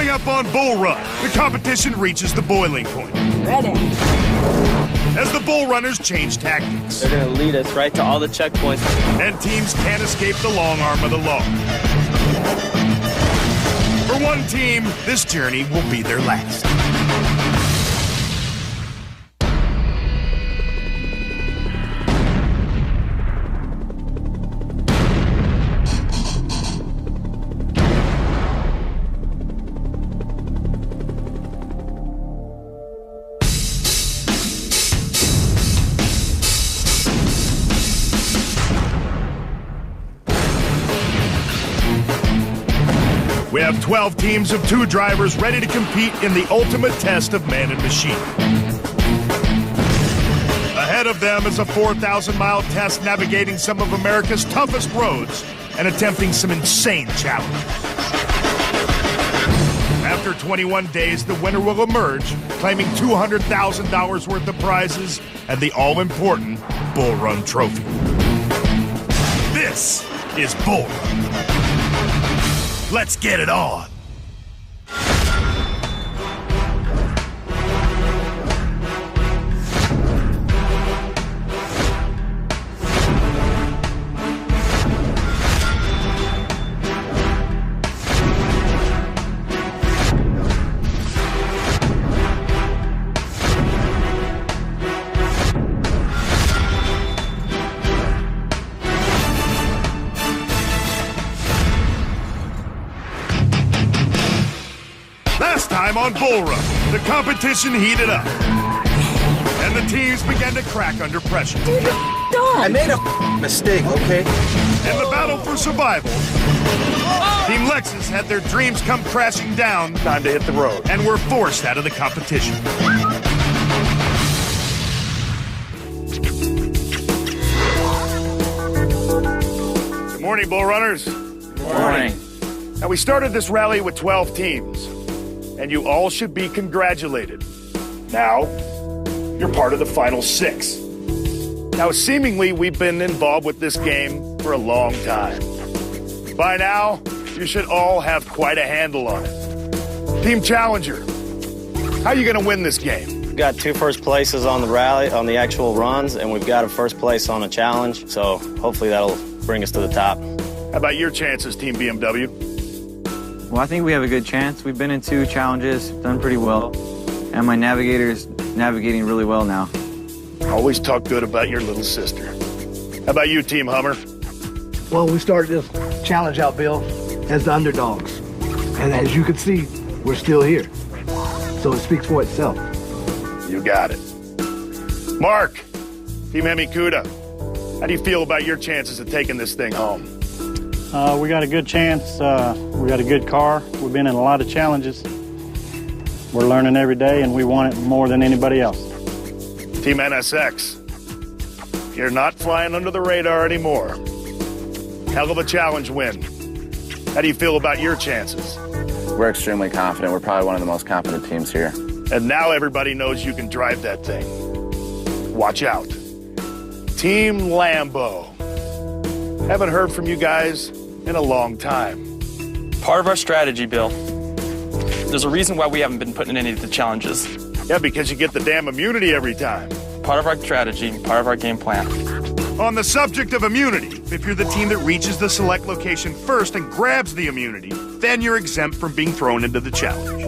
Coming up on Bullrun, the competition reaches the boiling point. Ready. As the Bull Runners change tactics. They're going to lead us right to all the checkpoints. And teams can't escape the long arm of the law. For one team, this journey will be their last. We have 12 teams of 2 drivers ready to compete in the ultimate test of man and machine. Ahead of them is a 4,000-mile test navigating some of America's toughest roads and attempting some insane challenges. After 21 days, the winner will emerge, claiming $200,000 worth of prizes and the all-important Bull Run trophy. This is Bull Run. Let's get it on. Last time on Bull Run, the competition heated up. And the teams began to crack under pressure. Dude, don't. I made a mistake, okay? In the battle for survival, Team Lexus had their dreams come crashing down. Time to hit the road. And were forced out of the competition. Good morning, Bull Runners. Good morning. Now, we started this rally with 12 teams, and you all should be congratulated. Now, you're part of the final 6. Now, seemingly, we've been involved with this game for a long time. By now, you should all have quite a handle on it. Team Challenger, how are you going to win this game? We've got 2 first places on the rally, on the actual runs, and we've got a first place on a challenge, so hopefully that'll bring us to the top. How about your chances, Team BMW? Well, I think we have a good chance. We've been in 2 challenges, done pretty well, and my navigator's navigating really well now. Always talk good about your little sister. How about you, Team Hummer? Well, we started this challenge out, Bill, as the underdogs. And as you can see, we're still here. So it speaks for itself. You got it. Mark, Team Hemikuda, how do you feel about your chances of taking this thing home? We got a good chance. We got a good car. We've been in a lot of challenges. We're learning every day, and we want it more than anybody else. Team NSX, you're not flying under the radar anymore. Hell of a challenge win. How do you feel about your chances? We're extremely confident. We're probably one of the most confident teams here. And now everybody knows you can drive that thing. Watch out. Team Lambo. Haven't heard from you guys in a long time. Part of our strategy, Bill. There's a reason why we haven't been putting in any of the challenges. Yeah, because you get the damn immunity every time. Part of our strategy, part of our game plan. On the subject of immunity, if you're the team that reaches the select location first and grabs the immunity, then you're exempt from being thrown into the challenge.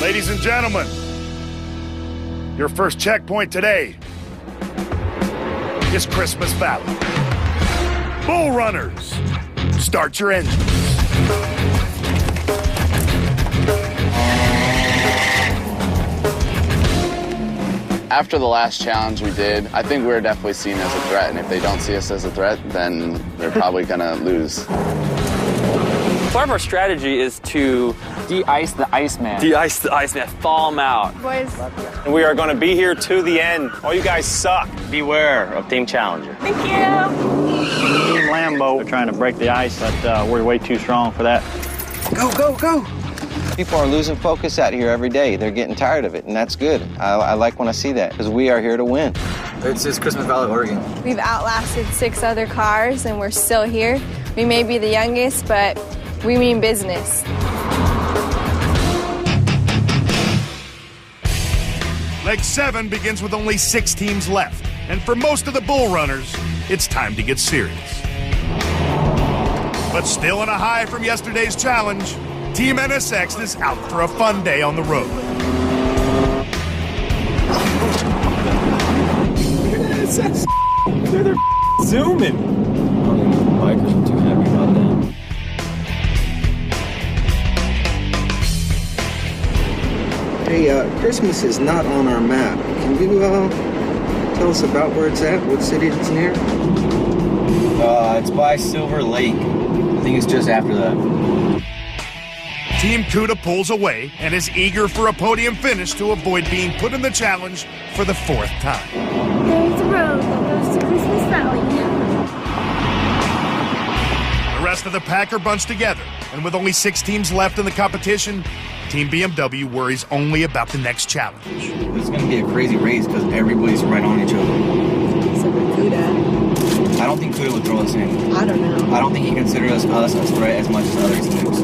Ladies and gentlemen, your first checkpoint today is Christmas Valley. Bull Runners, start your engines. After the last challenge we did, I think we're definitely seen as a threat, and if they don't see us as a threat, then they're probably gonna lose. Part of our strategy is to De-ice the Iceman. de-ice the Iceman, thaw him out. Boys, And we are going to be here to the end. All you guys suck. Beware of Team Challenger. thank you. Team Lambo, they're trying to break the ice, but we're way too strong for that. Go, go, go! People are losing focus out here every day. They're getting tired of it, and that's good. I like when I see that, because we are here to win. It's Christmas Valley, Oregon. We've outlasted 6 other cars, and we're still here. We may be the youngest, but we mean business. Leg 7 begins with only 6 teams left, and for most of the Bull Runners, it's time to get serious. But still on a high from yesterday's challenge, Team NSX is out for a fun day on the road. NSX, they're zooming. I don't think the bikers are too happy about that. Hey, Christmas is not on our map. Can you tell us about where it's at? What city it's near? It's by Silver Lake. I think it's just after that. Team Cuda pulls away and is eager for a podium finish to avoid being put in the challenge for the 4th time. There's a road that goes to Christmas Valley. The rest of the pack are bunched together, and with only 6 teams left in the competition, Team BMW worries only about the next challenge. It's going to be a crazy race because everybody's right on each other. Except for Cuda. I don't think Cuda would throw us in. I don't know. I don't think he considers us a threat as much as other teams.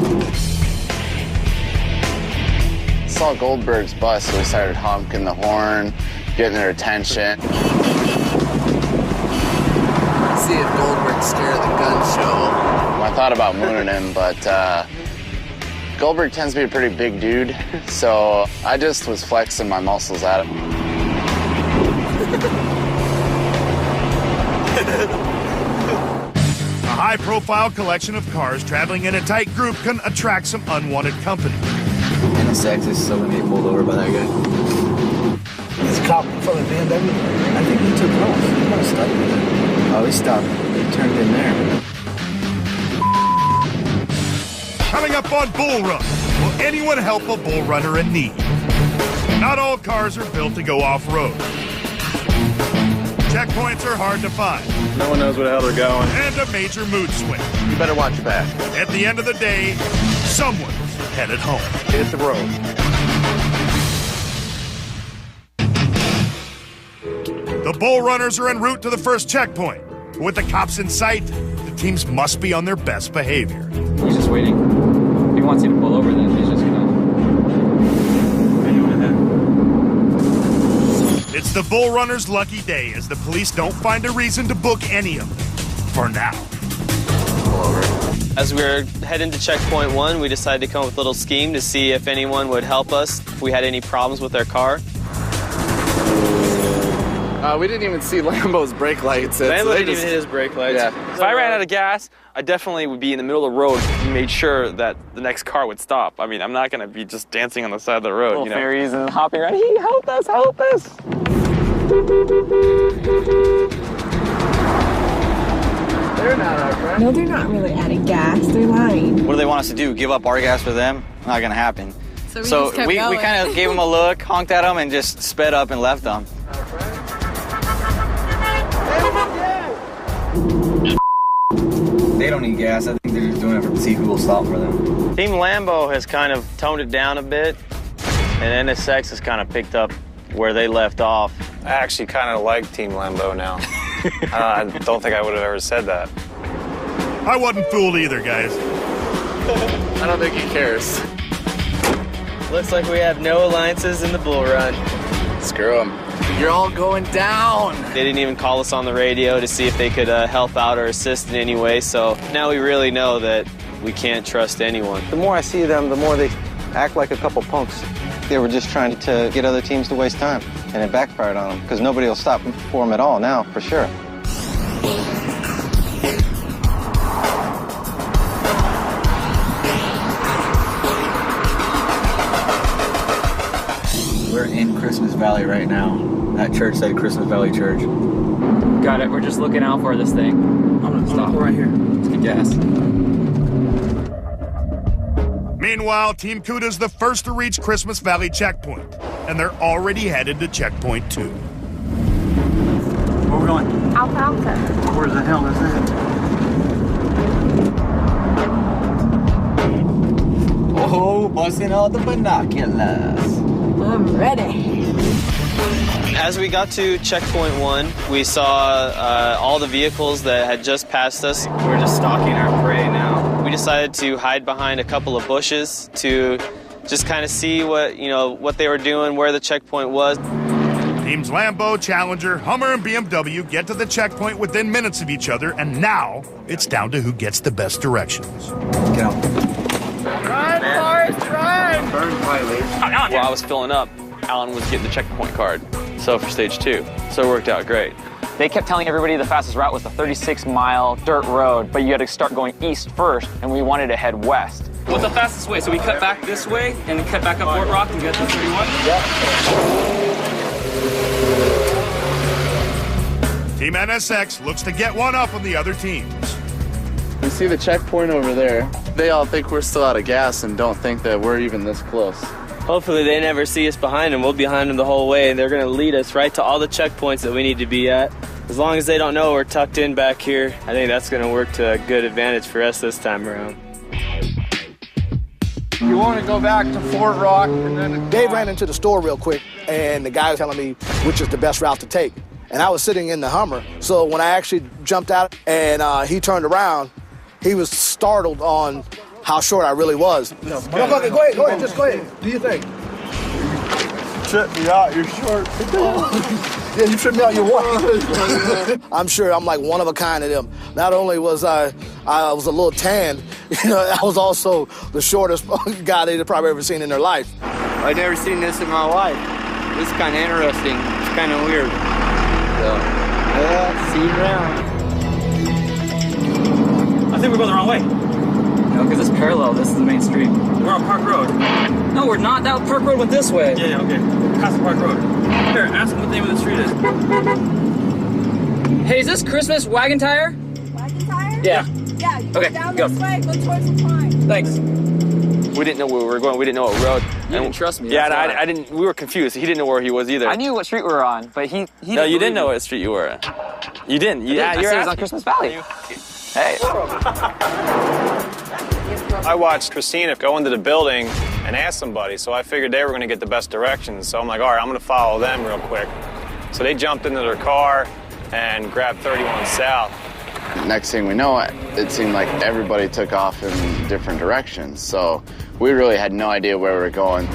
Saw Goldberg's bus, so we started honking the horn, getting their attention. See if Goldberg's scared of the gun show. I thought about mooning him, but Goldberg tends to be a pretty big dude, so I just was flexing my muscles at him. A high-profile collection of cars traveling in a tight group can attract some unwanted company. NSX is so gonna get pulled over by that guy. This cop in front of the BMW, I think he took off. He might have stopped. Oh, he stopped. He turned in there. Coming up on Bull Run, will anyone help a bull runner in need? Not all cars are built to go off-road. Checkpoints are hard to find. No one knows where the hell they're going. And a major mood swing. You better watch your back. At the end of the day, someone's headed home. Hit the road. The Bull Runners are en route to the first checkpoint. With the cops in sight, the teams must be on their best behavior. He's just waiting. If he wants you to pull over, then he's just gonna... It's the Bull Runners' lucky day as the police don't find a reason to book any of them. For now. As we were heading to checkpoint 1, we decided to come up with a little scheme to see if anyone would help us if we had any problems with their car. We didn't even see Lambo's brake lights. Lambo didn't even hit his brake lights. Yeah. If I ran out of gas, I definitely would be in the middle of the road and made sure that the next car would stop. I mean, I'm not going to be just dancing on the side of the road. Little fairies and hopping around. Hey, help us, help us. They're not our friend. No, they're not really adding gas. They're lying. What do they want us to do? Give up our gas for them? Not gonna happen. So just kept we going. kind of gave them a look, honked at them, and just sped up and left them. They don't need gas. I think they're just doing it to see who will stop for them. Team Lambo has kind of toned it down a bit, and NSX has kind of picked up where they left off. I actually kind of like Team Lambo now. I don't think I would have ever said that. I wasn't fooled either, guys. I don't think he cares. Looks like we have no alliances in the Bull Run. Screw him. You're all going down. They didn't even call us on the radio to see if they could help out or assist in any way, so now we really know that we can't trust anyone. The more I see them, the more they act like a couple punks. They were just trying to get other teams to waste time, and it backfired on them, because nobody will stop for them at all now, for sure. We're in Christmas Valley right now. That church said Christmas Valley Church. Got it. We're just looking out for this thing. I'm gonna stop right here. Let's get gas. Meanwhile, Team Cuda's the first to reach Christmas Valley checkpoint, and they're already headed to checkpoint 2. Where are we going? Alfalfa. Where the hell is that? Oh, busting out the binoculars. I'm ready. As we got to checkpoint 1, we saw all the vehicles that had just passed us. We're just stalking our prey now. We decided to hide behind a couple of bushes to just kind of see what they were doing, where the checkpoint was. Teams Lambo, Challenger, Hummer, and BMW get to the checkpoint within minutes of each other, and now it's down to who gets the best directions. Get out. Run, Forrest, run! While I was filling up, Alan was getting the checkpoint card. So for stage 2. So it worked out great. They kept telling everybody the fastest route was the 36-mile dirt road, but you had to start going east first, and we wanted to head west. What's the fastest way? So we cut back this way, and then cut back up Fort Rock and get to 31? Yeah. Team NSX looks to get one up on the other teams. We see the checkpoint over there. They all think we're still out of gas and don't think that we're even this close. Hopefully they never see us behind them. We'll be behind them the whole way, and they're going to lead us right to all the checkpoints that we need to be at. As long as they don't know we're tucked in back here, I think that's going to work to a good advantage for us this time around. You want to go back to Fort Rock and then... Dave ran into the store real quick, and the guy was telling me which is the best route to take. And I was sitting in the Hummer, so when I actually jumped out and he turned around, he was startled on how short I really was. No, go ahead, just go ahead. Do you think? Trip me out, you're short. Yeah, you tripped me out, you're walking. I'm sure I'm like one of a kind of them. Not only was I was a little tanned, I was also the shortest guy they'd probably ever seen in their life. I've never seen this in my life. This is kind of interesting. It's kind of weird. So, yeah, see you around. I think we're going the wrong way. No, because it's parallel. This is the main street. We're on Park Road. No, we're not. That Park Road went this way. Yeah, okay. Past the Park Road. Here, ask them what the name of the street is. Hey, is this Christmas Wagon Tire? Wagon Tire? Yeah. Yeah, you Okay, down go. this way, go towards the pine. Thanks. We didn't know where we were going. We didn't know what road. You didn't trust me. Yeah, I didn't. We were confused. He didn't know where he was either. I knew what street we were on, but he No, you didn't know what street you were at. You didn't. Yeah, you're it was on Christmas Valley. Hey. I watched Christina go into the building and ask somebody, so I figured they were going to get the best directions. So I'm like, all right, I'm going to follow them real quick. So they jumped into their car and grabbed 31 South. Next thing we know, it seemed like everybody took off in different directions. So we really had no idea where we were going.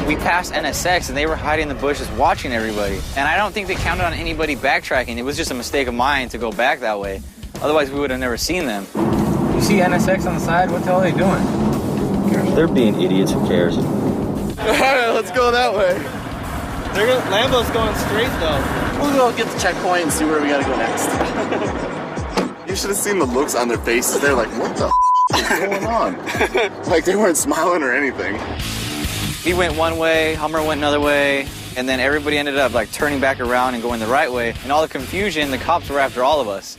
We passed NSX and they were hiding in the bushes watching everybody. And I don't think they counted on anybody backtracking. It was just a mistake of mine to go back that way. Otherwise, we would have never seen them. You see NSX on the side? What the hell are they doing? They're being idiots. Who cares? All right, let's go that way. Lambo's going straight, though. We'll go get the checkpoint and see where we gotta go next. You should have seen the looks on their faces. They're like, what the is going on? Like they weren't smiling or anything. We went one way, Hummer went another way, and then everybody ended up like turning back around and going the right way. And all the confusion, the cops were after all of us.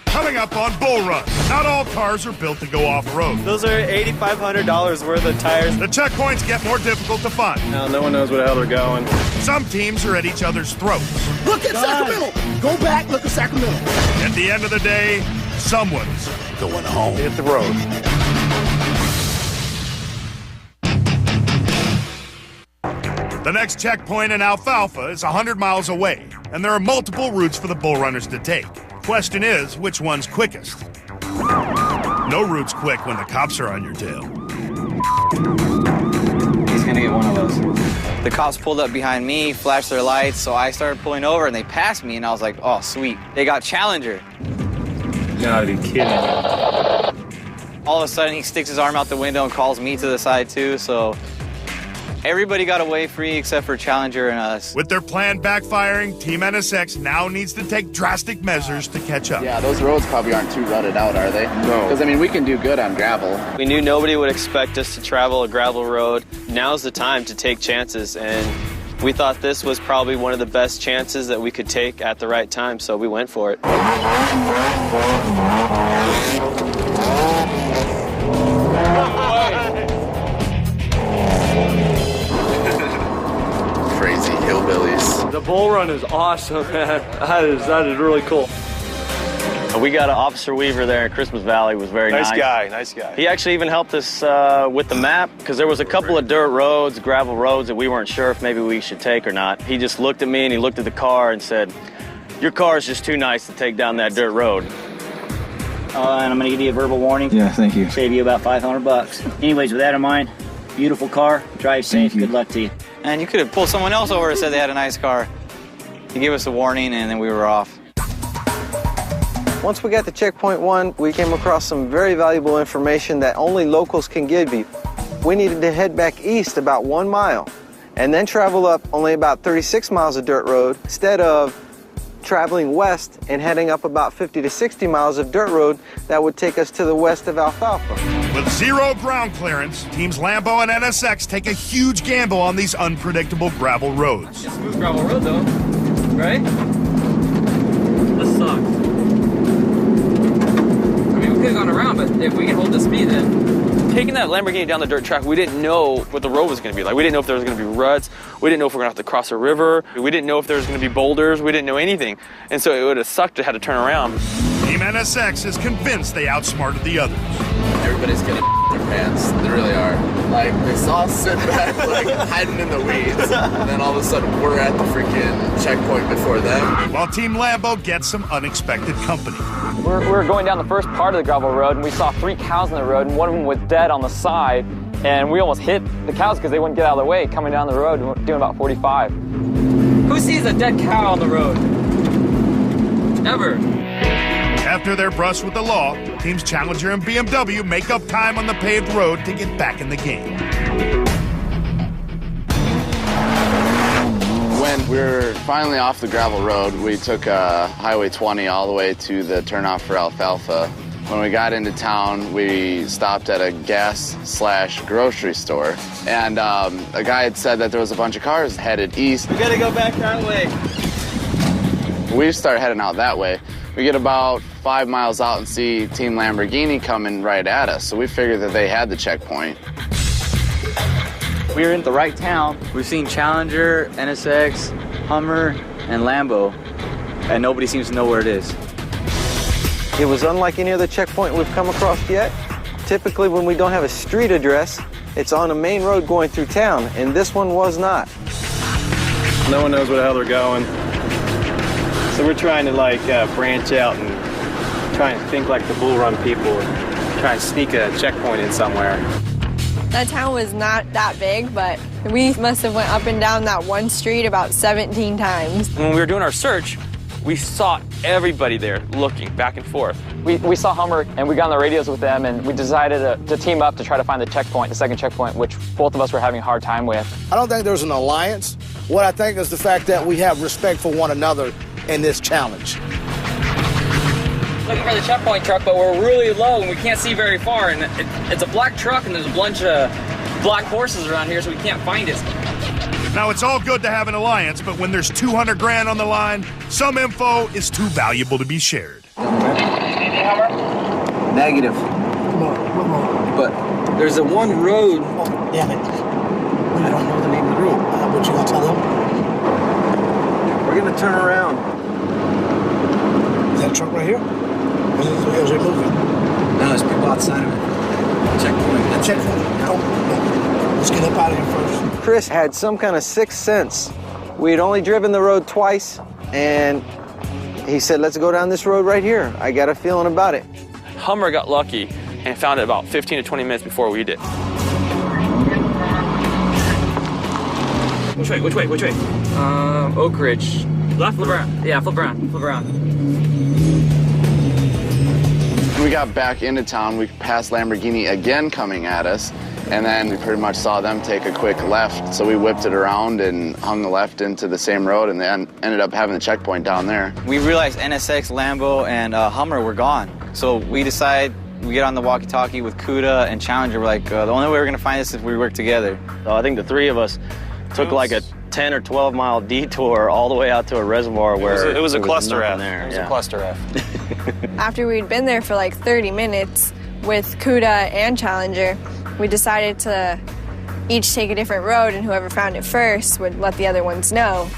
Coming up on Bullrun, not all cars are built to go off-road. Those are $8,500 worth of tires. The checkpoints get more difficult to find. Now no one knows where the hell they're going. Some teams are at each other's throats. Look at Sacramento. Go back, look at Sacramento. At the end of the day, someone's going home. Hit the road. The next checkpoint in Alfalfa is 100 miles away, and there are multiple routes for the bull runners to take. Question is, which one's quickest? No route's quick when the cops are on your tail. He's gonna get one of those. The cops pulled up behind me, flashed their lights, so I started pulling over and they passed me and I was like, oh, sweet. They got Challenger. You gotta be kidding me. All of a sudden, he sticks his arm out the window and calls me to the side too, so everybody got away free except for Challenger and us. With their plan backfiring, Team NSX now needs to take drastic measures to catch up. Yeah, those roads probably aren't too rutted out, are they? No. Because, I mean, we can do good on gravel. We knew nobody would expect us to travel a gravel road. Now's the time to take chances, and we thought this was probably one of the best chances that we could take at the right time, so we went for it. Crazy hillbillies. The bull run is awesome, man. That is really cool. We got an Officer Weaver there in Christmas Valley, was very nice. Nice guy. He actually even helped us with the map, because there was a couple of dirt roads, gravel roads that we weren't sure if maybe we should take or not. He just looked at me and he looked at the car and said, "Your car is just too nice to take down that dirt road." And I'm gonna give you a verbal warning. Yeah, thank you. Save you about $500. Anyways, with that in mind, beautiful car, drive safe, good luck to you. And you could have pulled someone else over and said they had a nice car. He gave us a warning and then we were off. Once we got to checkpoint 1, we came across some very valuable information that only locals can give you. We needed to head back east about 1 mile and then travel up only about 36 miles of dirt road instead of traveling west and heading up about 50 to 60 miles of dirt road that would take us to the west of Alfalfa. With zero ground clearance, teams Lambo and NSX take a huge gamble on these unpredictable gravel roads. It's a smooth gravel road though, right? This sucks. I mean, we could have gone around, but if we can hold the speed, then... Taking that Lamborghini down the dirt track, we didn't know what the road was going to be like. We didn't know if there was going to be ruts. We didn't know if we were going to have to cross a river. We didn't know if there was going to be boulders. We didn't know anything. And so it would have sucked to have to turn around. Team NSX is convinced they outsmarted the others. Everybody's getting their pants. They really are. Like, they saw us sit back, like, hiding in the weeds. And then all of a sudden, we're at the freaking checkpoint before them. While Team Lambo gets some unexpected company. We were going down the first part of the gravel road, and we saw 3 cows on the road, and one of them was dead on the side. And we almost hit the cows because they wouldn't get out of the way coming down the road, doing about 45. Who sees a dead cow on the road? Ever. After their brush with the law, teams Challenger and BMW make up time on the paved road to get back in the game. When we were finally off the gravel road, we took Highway 20 all the way to the turnoff for Alfalfa. When we got into town, we stopped at a gas/grocery store, and a guy had said that there was a bunch of cars headed east. We gotta go back that way. We start heading out that way. We get about 5 miles out and see Team Lamborghini coming right at us, so we figured that they had the checkpoint. We were in the right town. We've seen Challenger, NSX, Hummer, and Lambo, and nobody seems to know where it is. It was unlike any other checkpoint we've come across yet. Typically, when we don't have a street address, it's on a main road going through town, and this one was not. No one knows where the hell they're going. So we're trying to branch out and try and think like the Bullrun people and try and sneak a checkpoint in somewhere. That town was not that big, but we must have went up and down that one street about 17 times. When we were doing our search, we saw everybody there looking back and forth. We saw Hummer, and we got on the radios with them, and we decided to team up to try to find the checkpoint, the second checkpoint, which both of us were having a hard time with. I don't think there's an alliance. What I think is the fact that we have respect for one another in this challenge. Looking for the checkpoint truck, but we're really low and we can't see very far. And it's a black truck, and there's a bunch of black horses around here, so we can't find it. Now, it's all good to have an alliance, but when there's 200 grand on the line, some info is too valuable to be shared. Negative. Come on. But there's a one road. Oh, damn it. I don't know the name of the road. What you gonna tell them? We're gonna turn around. Is that truck right here? Or is it moving? No, there's people outside of it. Checkpoint. The checkpoint. No. Let's get up out of here first. Chris had some kind of sixth sense. We had only driven the road twice, and he said, let's go down this road right here. I got a feeling about it. Hummer got lucky and found it about 15 to 20 minutes before we did. Which way? Oakridge. Left, flip around. Yeah, flip around. When we got back into town, we passed Lamborghini again coming at us, and then we pretty much saw them take a quick left, so we whipped it around and hung the left into the same road, and then ended up having the checkpoint down there. We realized NSX, Lambo, and Hummer were gone, so we decided we get on the walkie-talkie with Cuda and Challenger. We're like, the only way we're gonna find this is if we work together. So I think the three of us took like a 10 or 12 mile detour all the way out to a reservoir where it was a cluster F. There. It was a cluster F. After we'd been there for like 30 minutes with Cuda and Challenger, we decided to each take a different road, and whoever found it first would let the other ones know.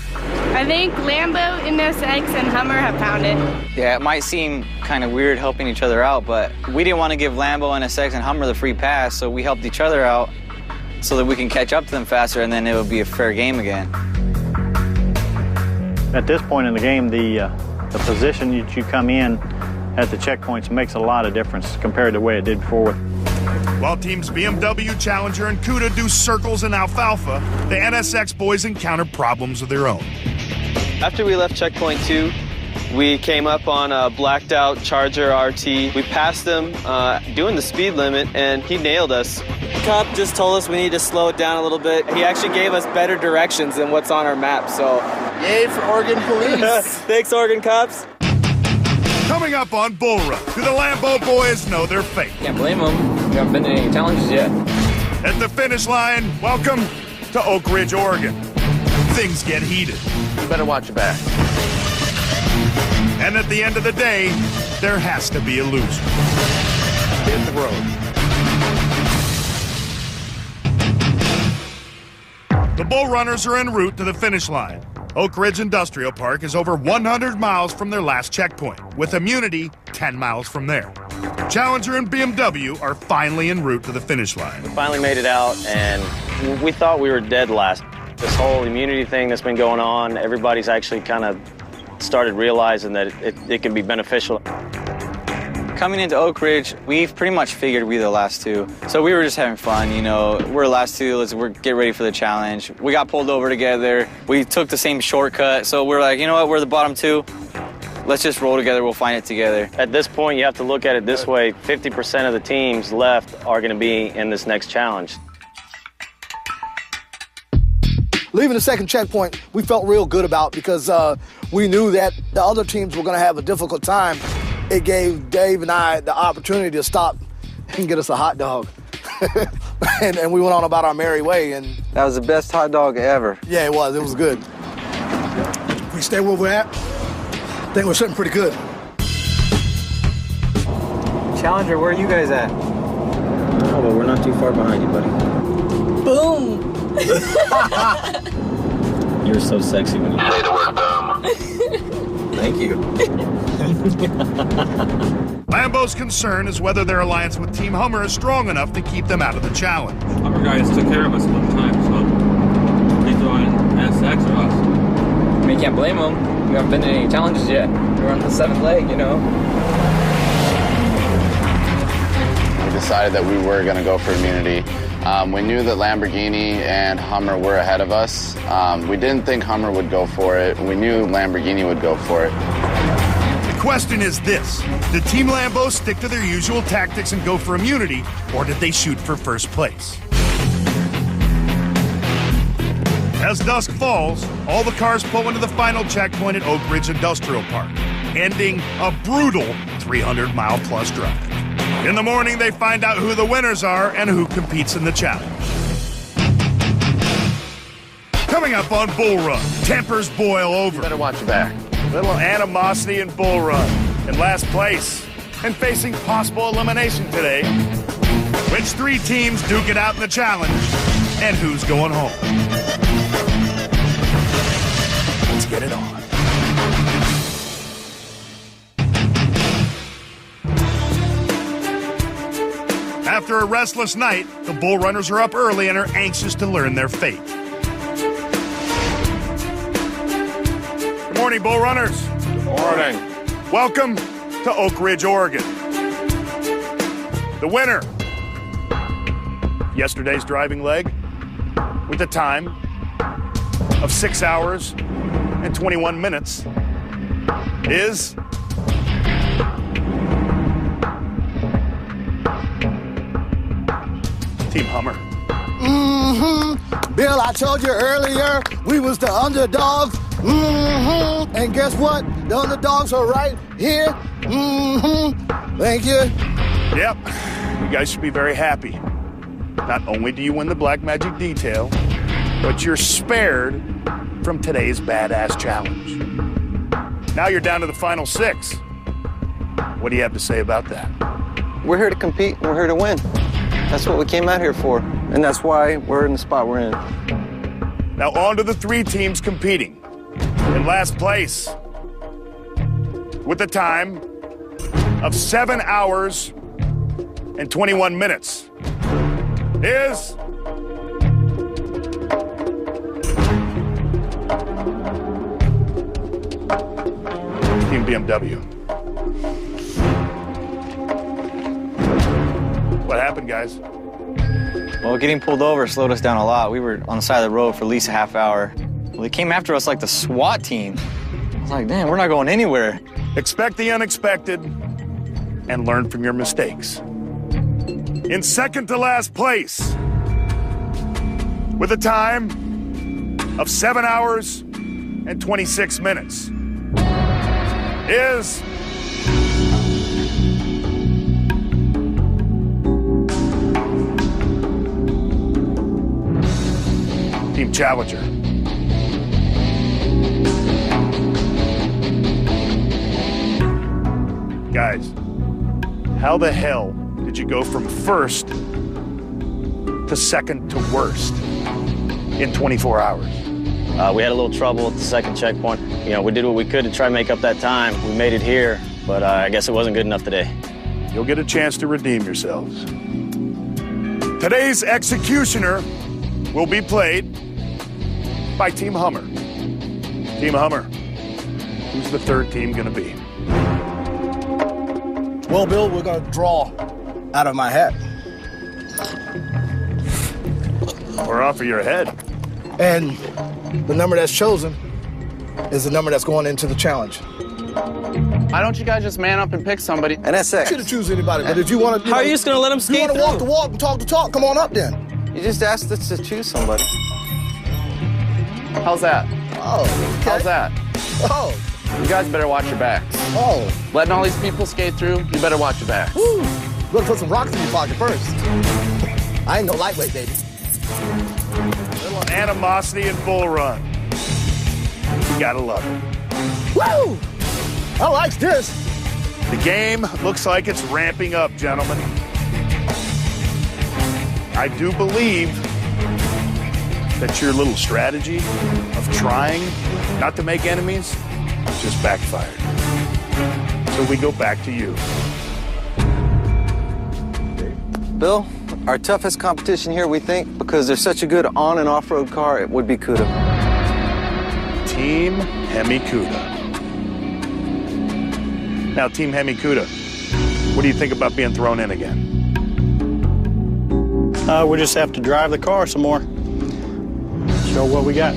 I think Lambo, NSX, and Hummer have found it. Yeah, it might seem kind of weird helping each other out, but we didn't want to give Lambo, NSX, and Hummer the free pass, so we helped each other out so that we can catch up to them faster, and then it would be a fair game again. At this point in the game, the position that you come in at the checkpoints makes a lot of difference compared to the way it did before. While teams BMW, Challenger, and Cuda do circles in alfalfa, the NSX boys encounter problems of their own. After we left checkpoint 2, we came up on a blacked out Charger RT. We passed him doing the speed limit, and he nailed us. Cop just told us we need to slow it down a little bit. He actually gave us better directions than what's on our map, so... Yay for Oregon police! Thanks, Oregon cops. Coming up on Bullrun, do the Lambo boys know their fate? Can't blame them. We haven't been in any challenges yet. At the finish line, welcome to Oakridge, Oregon. Things get heated. You better watch your back. And at the end of the day, there has to be a loser. Hit the road. The Bull Runners are en route to the finish line. Oakridge Industrial Park is over 100 miles from their last checkpoint, with immunity 10 miles from there. Challenger and BMW are finally en route to the finish line. We finally made it out, and we thought we were dead last. This whole immunity thing that's been going on, everybody's actually kind of started realizing that it can be beneficial. Coming into Oakridge, we've pretty much figured we're the last two. So we were just having fun, you know. We're the last two, we're get ready for the challenge. We got pulled over together. We took the same shortcut, so we're like, you know what, we're the bottom two. Let's just roll together, we'll find it together. At this point, you have to look at it this way. 50% of the teams left are going to be in this next challenge. Leaving the second checkpoint, we felt real good about because we knew that the other teams were going to have a difficult time. It gave Dave and I the opportunity to stop and get us a hot dog. and we went on about our merry way. And that was the best hot dog ever. Yeah, it was. It was good. If we stay where we're at, I think we're sitting pretty good. Challenger, where are you guys at? Oh, but we're not too far behind you, buddy. Boom! You're so sexy when you say the word dumb. Thank you. Lambo's concern is whether their alliance with Team Hummer is strong enough to keep them out of the challenge. Hummer guys took care of us one time, so they throw in SX or us. I mean, you can't blame them. We haven't been in any challenges yet. We're on the 7th leg, you know. We decided that we were going to go for immunity. We knew that Lamborghini and Hummer were ahead of us. We didn't think Hummer would go for it. We knew Lamborghini would go for it. The question is this: did Team Lambo stick to their usual tactics and go for immunity, or did they shoot for first place? As dusk falls, all the cars pull into the final checkpoint at Oakridge Industrial Park, ending a brutal 300-mile-plus drive. In the morning, they find out who the winners are and who competes in the challenge. Coming up on Bullrun, tempers boil over. You better watch your back. Little animosity in Bullrun. In last place, and facing possible elimination today, which three teams duke it out in the challenge, and who's going home? Let's get it on. After a restless night, the Bull Runners are up early and are anxious to learn their fate. Good morning, Bull Runners. Good morning. Welcome to Oakridge, Oregon. The winner, yesterday's driving leg, with a time of 6 hours and 21 minutes, is Team Hummer. Bill, I told you earlier we was the underdogs. And guess what? The underdogs are right here. Thank you. Yep, you guys should be very happy. Not only do you win the Black Magic detail, but you're spared from today's badass challenge. Now you're down to the final 6. What do you have to say about that? We're here to compete and we're here to win. That's what we came out here for, and that's why we're in the spot we're in. Now on to the 3 teams competing. In last place, with a time of 7 hours and 21 minutes, is Team BMW. What happened, guys? Well, getting pulled over slowed us down a lot. We were on the side of the road for at least a half hour. Well, they came after us like the SWAT team. I was like, damn, we're not going anywhere. Expect the unexpected and learn from your mistakes. In second to last place, with a time of 7 hours and 26 minutes, is Team Challenger. Guys, how the hell did you go from first to second to worst in 24 hours? We had a little trouble at the second checkpoint. You know, we did what we could to try and make up that time. We made it here, but I guess it wasn't good enough today. You'll get a chance to redeem yourselves. Today's executioner will be played by Team Hummer. Team Hummer, who's the third team gonna be? Well, Bill, we're gonna draw out of my hat. Or off of your head. And the number that's chosen is the number that's going into the challenge. Why don't you guys just man up and pick somebody? And that's it. Should have choose anybody, but if you want to, How are you just gonna let them skate you want to through? walk the walk and talk the talk, come on up then. You just asked us to choose somebody. How's that? Oh, okay. How's that? Oh, You guys better watch your backs. oh. Letting all these people skate through, you better watch your backs. Woo. Better put some rocks in your pocket first. I ain't no lightweight, baby. Little animosity in Bullrun. You gotta love it. Woo! I like this. The game looks like it's ramping up, gentlemen. I do believe that your little strategy of trying not to make enemies just backfired. So we go back to you. Bill, our toughest competition here, we think, because they're such a good on and off-road car, it would be Cuda. Team Hemi-Cuda. Now, Team Hemi-Cuda, what do you think about being thrown in again? We just have to drive the car some more. Show what we got.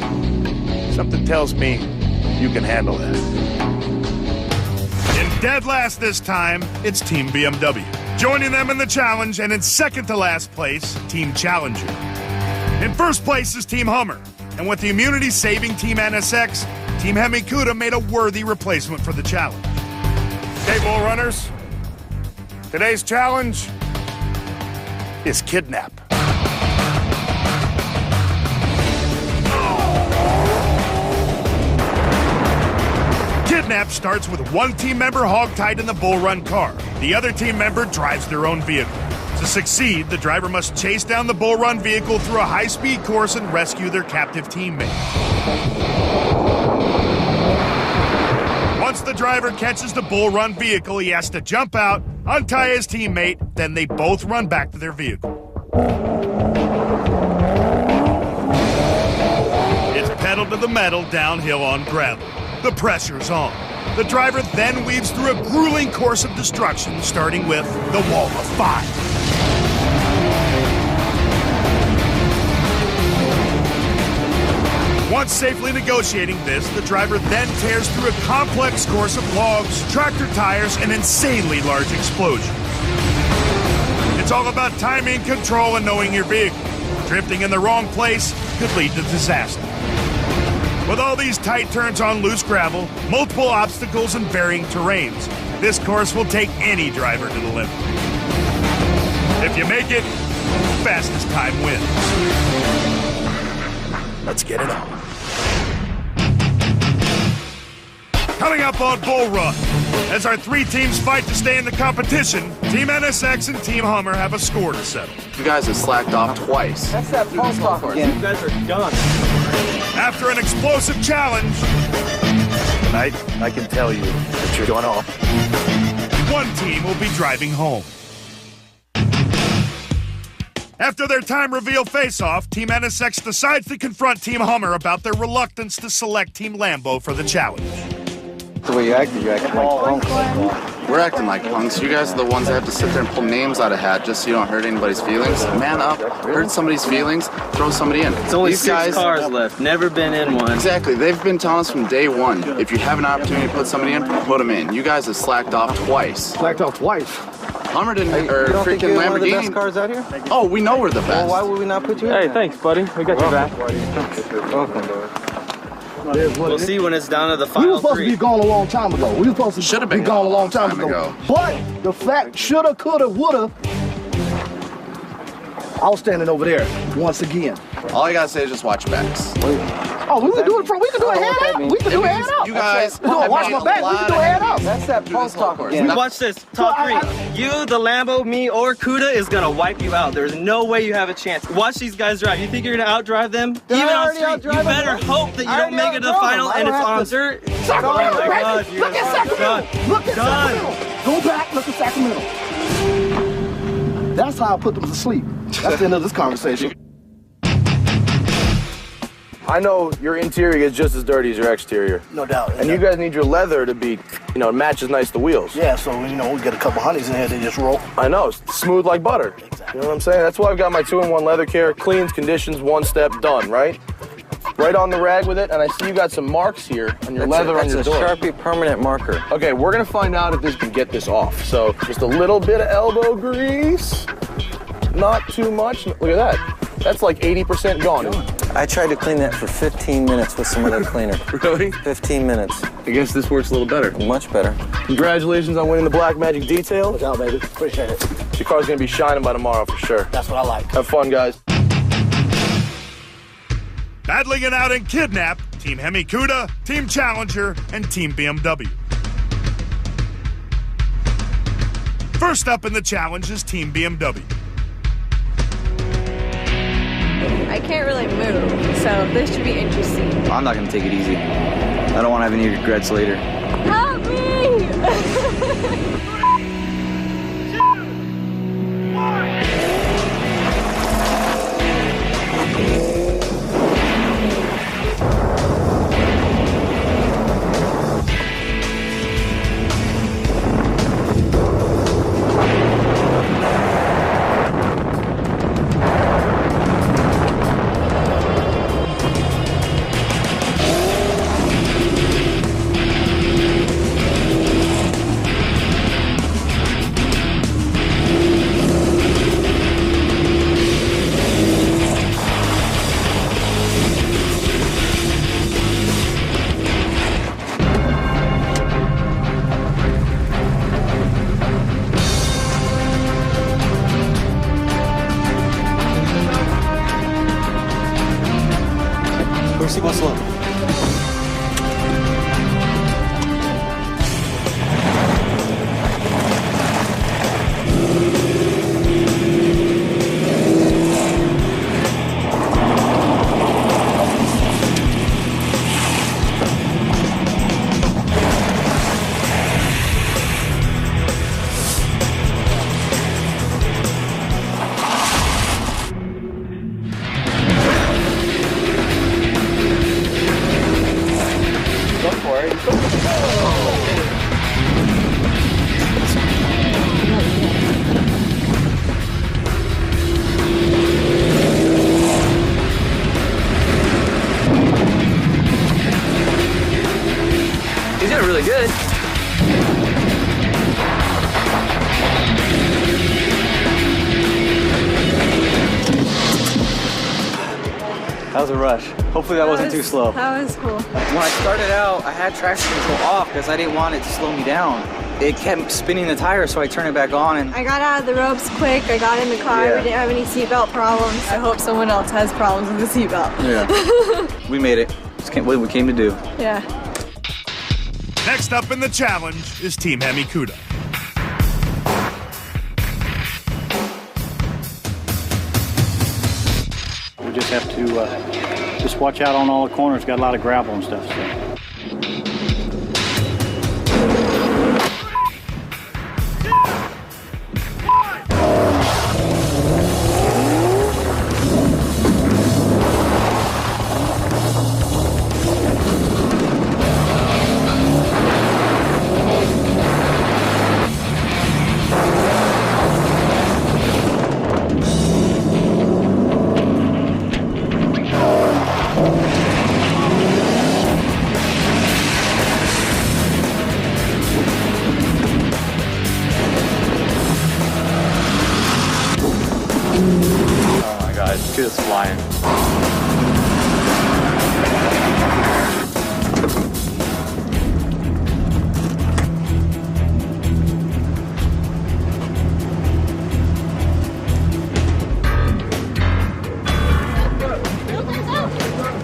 Something tells me you can handle that. In dead last this time, it's Team BMW. Joining them in the challenge, and in second to last place, Team Challenger. In first place is Team Hummer, and with the immunity-saving Team NSX, Team Hemi-Cuda made a worthy replacement for the challenge. Okay, Bull Runners, today's challenge is Kidnap. Kidnap starts with one team member hogtied in the Bull Run car. The other team member drives their own vehicle. To succeed, the driver must chase down the Bull Run vehicle through a high-speed course and rescue their captive teammate. Once the driver catches the Bull Run vehicle, he has to jump out, untie his teammate, then they both run back to their vehicle. It's pedal to the metal downhill on gravel. The pressure's on. The driver then weaves through a grueling course of destruction, starting with the Wall of Fire. Once safely negotiating this, the driver then tears through a complex course of logs, tractor tires, and insanely large explosions. It's all about timing, control, and knowing your vehicle. Drifting in the wrong place could lead to disaster. With all these tight turns on loose gravel, multiple obstacles, and varying terrains, this course will take any driver to the limit. If you make it, fastest time wins. Let's get it on. Coming up on Bull Run, as our three teams fight to stay in the competition, Team NSX and Team Hummer have a score to settle. You guys have slacked off twice. That's that pulse talk again. You guys are done. After an explosive challenge, tonight, I can tell you that you're going off. One team will be driving home. After their time reveal face-off, Team NSX decides to confront Team Hummer about their reluctance to select Team Lambo for the challenge. The way you acted like punks. We're acting like punks. You guys are the ones that have to sit there and pull names out of hat just so you don't hurt anybody's feelings. Man up, hurt somebody's feelings, throw somebody in. It's only 6 cars left. Never been in one. Exactly. They've been telling us from day one, if you have an opportunity to put somebody in, put them in. You guys have slacked off twice. Slacked off twice? Hummer didn't, or you don't think freaking you're Lamborghini. one of the best cars out here? Oh, we know we're the best. Well, why would we not put you in? Hey, thanks, buddy. We got your back. Welcome. We'll see when it's down to the We final were supposed 3. to be gone a long time ago. We were supposed to Should've be been gone a long time ago. But the fact, shoulda, coulda, woulda, I was standing over there once again. All I gotta say is just watch backs. Oh, we can do it from, we can do a head up. We can do a head up. You guys, watch my back. We can do a head up. That's that punk talk again. Watch this. Top 3. You, the Lambo, me, or Kuda is going to wipe you out. There's no way you have a chance. Watch these guys drive. You think you're going to outdrive them? Even on street, you better hope that you don't make it to the final and it's on dirt. Sacramento, baby. Look at Sacramento. Look at Sacramento. Go back, look at Sacramento. That's how I put them to sleep. That's the end of this conversation. I know your interior gets just as dirty as your exterior. No doubt. And you guys need your leather to be, matches nice to wheels. Yeah, so, we get a couple honeys in here, they just roll. I know, it's smooth like butter. Exactly. You know what I'm saying? That's why I've got my 2-in-1 leather care, cleans, conditions, one step, done, right? Right on the rag with it, and I see you got some marks here on your leather on your door. That's a Sharpie permanent marker. Okay, we're gonna find out if this can get this off. So, just a little bit of elbow grease, not too much. Look at that. That's like 80% gone. I tried to clean that for 15 minutes with some other cleaner. Really? 15 minutes. I guess this works a little better. Much better. Congratulations on winning the Black Magic detail. Good job, baby. Appreciate it. Your car's gonna be shining by tomorrow for sure. That's what I like. Have fun, guys. Battling it out in Kidnap, Team Hemi Cuda, Team Challenger, and Team BMW. First up in the challenge is Team BMW. I can't really move, so this should be interesting. I'm not going to take it easy. I don't want to have any regrets later. Help me! That was a rush. Hopefully that wasn't too slow. That was cool. When I started out, I had traction control off because I didn't want it to slow me down. It kept spinning the tire, so I turned it back on. And I got out of the ropes quick. I got in the car. Yeah. We didn't have any seatbelt problems. I hope someone else has problems with the seatbelt. Yeah. We made it. Just can't believe what we came to do. Yeah. Next up in the challenge is Team Hemi Cuda. We just have to just watch out on all the corners. Got a lot of gravel and stuff. So. She was flying.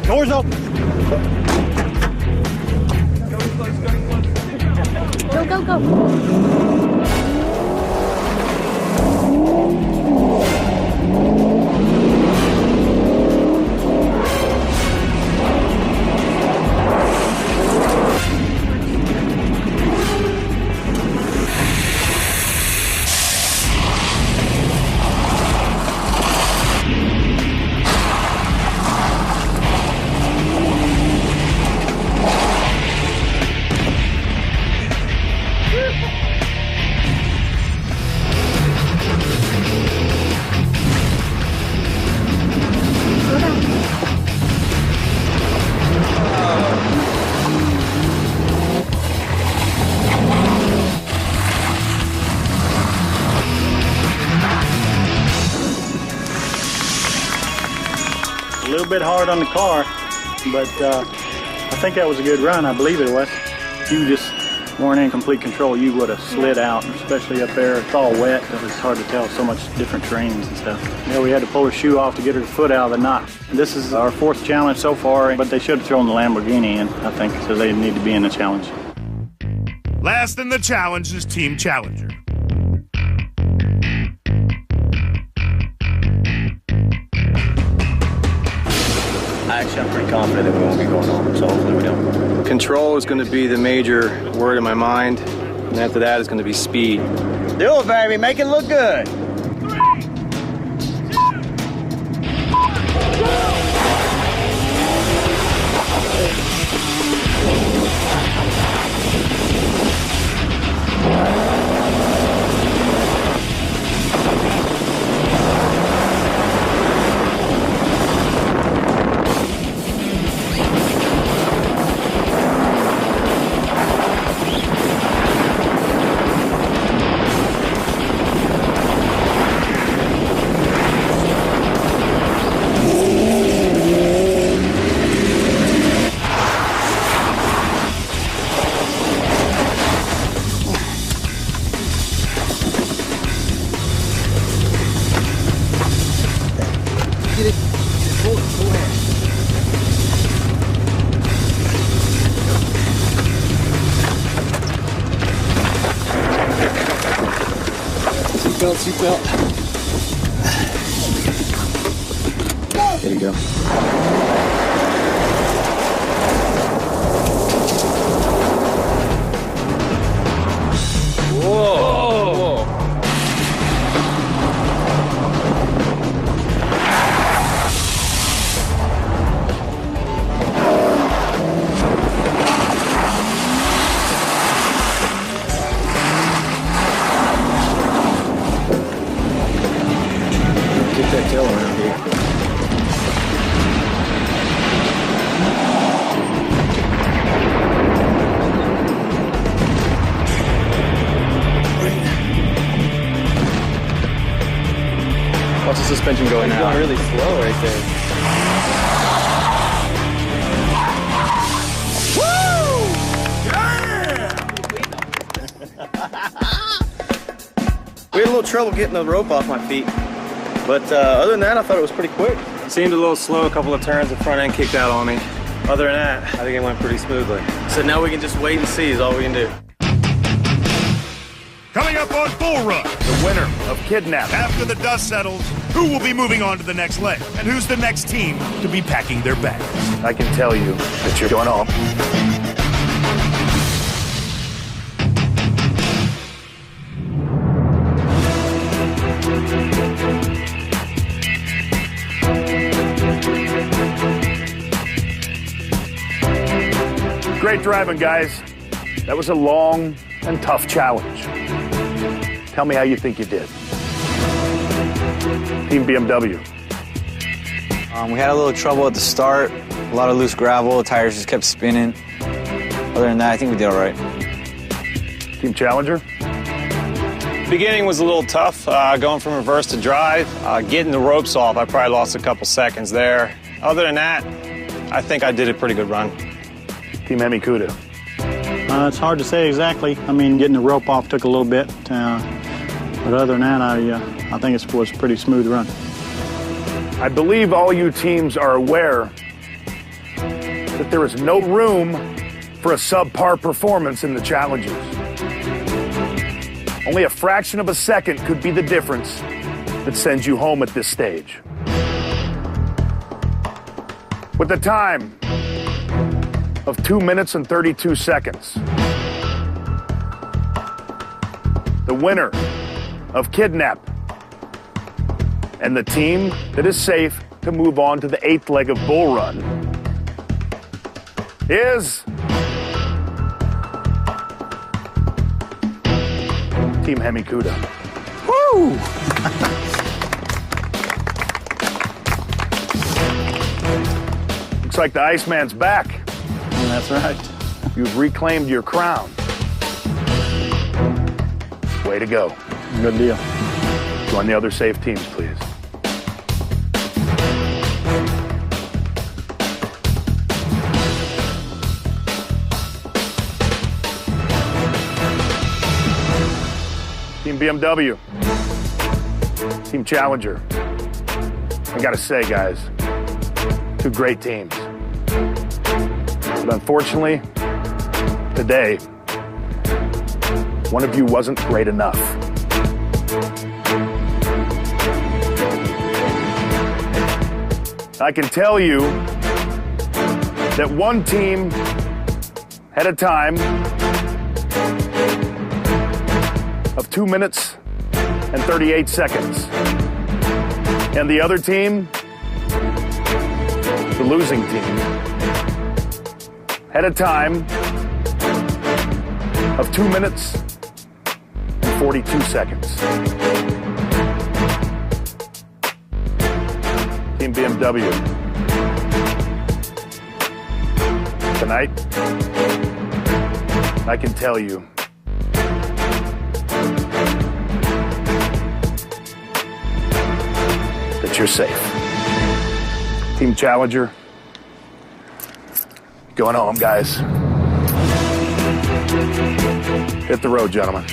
Doors open. Go, go, go. A little bit hard on the car, but I think that was a good run. I believe it was. If you just weren't in complete control, you would have slid out, especially up there. It's all wet. It's hard to tell, so much different terrains and stuff. Yeah, we had to pull her shoe off to get her foot out of the knot. This is our 4th challenge so far, but they should have thrown the Lamborghini in, I think, so they need to be in the challenge. Last in the challenge is Team Challenger. Actually, I'm pretty confident that we won't be going home, so hopefully we don't. Control is going to be the major word in my mind, and after that is going to be speed. Do it, baby. Make it look good. Seatbelt. There you go. Whoa! Get that tail around here. Watch the suspension going out. Going really slow right there. We had a little trouble getting the rope off my feet. But other than that, I thought it was pretty quick. Seemed a little slow, a couple of turns, the front end kicked out on me. Other than that, I think it went pretty smoothly. So now we can just wait and see is all we can do. Coming up on Bullrun, the winner of Kidnap. After the dust settles, who will be moving on to the next leg? And who's the next team to be packing their bags? I can tell you that you're going home. Great driving, guys. That was a long and tough challenge. Tell me how you think you did. Team BMW. We had a little trouble at the start. A lot of loose gravel. The tires just kept spinning. Other than that, I think we did all right. Team Challenger. Beginning was a little tough, going from reverse to drive. Getting the ropes off, I probably lost a couple seconds there. Other than that, I think I did a pretty good run. Team Hemi Cuda. It's hard to say exactly. I mean, getting the rope off took a little bit, but other than that, I think it was a pretty smooth run. I believe all you teams are aware that there is no room for a subpar performance in the challenges. Only a fraction of a second could be the difference that sends you home at this stage. With a time of 2 minutes and 32 seconds, the winner of Kidnap and the team that is safe to move on to the 8th leg of Bull Run is Team Hemi Cuda. Woo! Looks like the Iceman's back. That's right. You've reclaimed your crown. Way to go. Good deal. Join the other safe teams, please. Team BMW, Team Challenger. I gotta say, guys, 2 great teams. But unfortunately, today, one of you wasn't great enough. I can tell you that one team had a time of 2 minutes and 38 seconds. And the other team, the losing team, had a time of 2 minutes and 42 seconds. Team BMW. Tonight, I can tell you that you're safe. Team Challenger, going home, guys. Hit the road, gentlemen.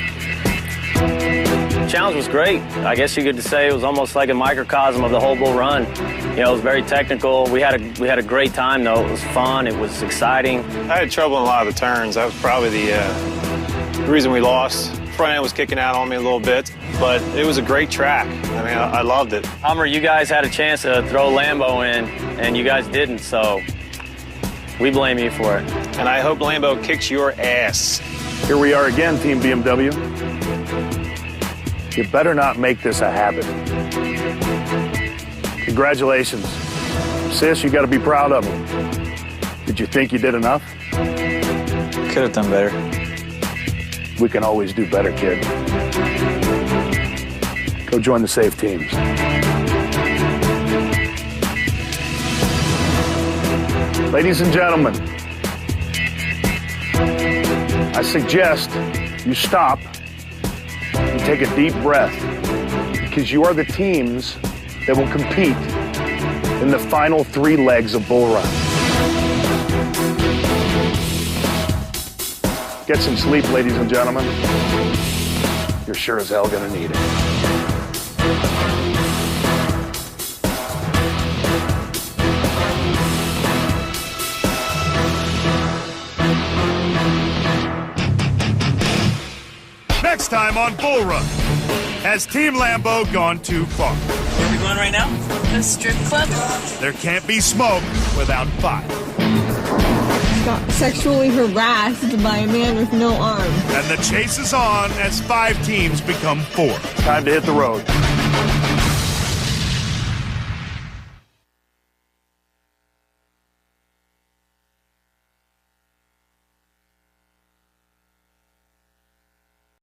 The challenge was great. I guess you could say it was almost like a microcosm of the whole Bull Run. You know, it was very technical. We had a great time, though. It was fun. It was exciting. I had trouble in a lot of the turns. That was probably the reason we lost. Front end was kicking out on me a little bit, but it was a great track. I mean, I loved it. Hummer, you guys had a chance to throw Lambo in, and you guys didn't, so we blame you for it. And I hope Lambo kicks your ass. Here we are again, Team BMW. You better not make this a habit. Congratulations. Sis, you got to be proud of them. Did you think you did enough? Could have done better. We can always do better, kid. Go join the safe teams. Ladies and gentlemen, I suggest you stop and take a deep breath, because you are the teams that will compete in the final 3 legs of Bull Run. Get some sleep, ladies and gentlemen. You're sure as hell gonna need it. Next time on Bull Run, has Team Lambo gone too far? Where are we going right now? The strip club. There can't be smoke without fire. Got sexually harassed by a man with no arm. And the chase is on as 5 teams become 4. Time to hit the road.